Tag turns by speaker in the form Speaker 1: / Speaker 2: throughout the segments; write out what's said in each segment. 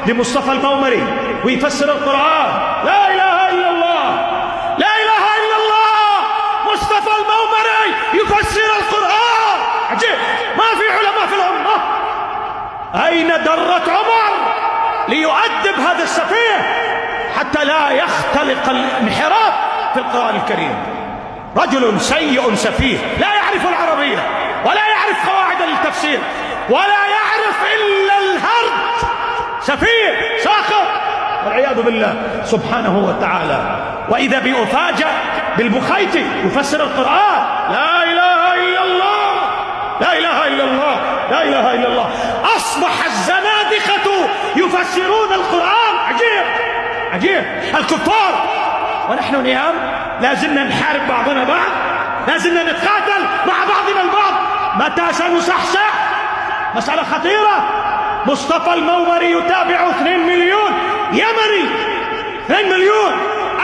Speaker 1: لمصطفى المومري ويفسر القرآن. لا إله إلا الله، لا إله إلا الله، مصطفى المومري يفسر القرآن. عجيب، ما في علماء في الأمة. أين درة عمر ليؤدب هذا السفيه حتى لا يختلق الانحراف في القرآن الكريم؟ رجل سيء سفيه لا يعرف العربية ولا يعرف قواعد التفسير ولا يعرف إلا الهرج، سفيه ساخر والعياذ بالله سبحانه وتعالى. وإذا بأفاجأ بالبخيتي يفسر القرآن. لا إله إلا الله، لا إله إلا الله، لا إله إلا الله. أصبح الزنادقة يفسرون القرآن. عجيب عجيب، الكفار ونحن نيام لازلنا نحارب بعضنا بعض، لازلنا نتقاتل مع بعضنا البعض. متى سنصحصح؟ مسألة خطيرة. مصطفى المومري يتابع 2 مليون يمني، 2 مليون.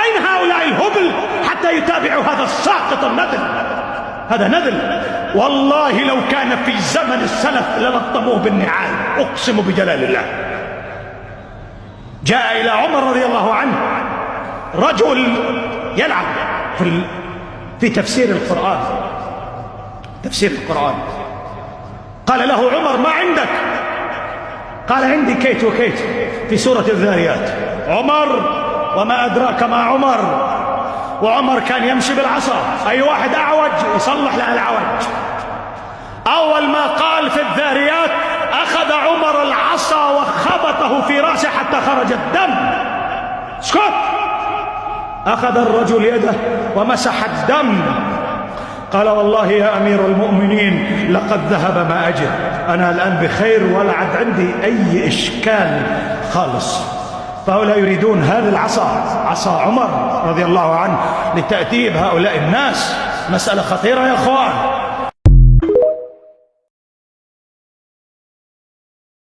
Speaker 1: أين هؤلاء الهبل حتى يتابعوا هذا الساقط النذل؟ هذا نذل والله. لو كان في زمن السلف للطموه بالنعال، أقسم بجلال الله. جاء إلى عمر رضي الله عنه رجل يلعب في تفسير القرآن، تفسير القرآن. قال له عمر: ما عندك؟ قال: عندي كيت وكيت في سورة الذاريات. عمر: وما أدراك ما عمر؟ وعمر كان يمشي بالعصا، أي واحد أعوج يصلح له العوج. أول ما قال في الذاريات أخذ عمر العصا وخبطه في رأسه حتى خرج الدم. اسكت. أخذ الرجل يده ومسح الدم. قال: والله يا أمير المؤمنين لقد ذهب ما أجد، أنا الآن بخير ولا عد عندي أي إشكال خالص. فهؤلاء يريدون هذه العصا، عصا عمر رضي الله عنه، لتأديب هؤلاء الناس. مسألة خطيرة يا أخوان.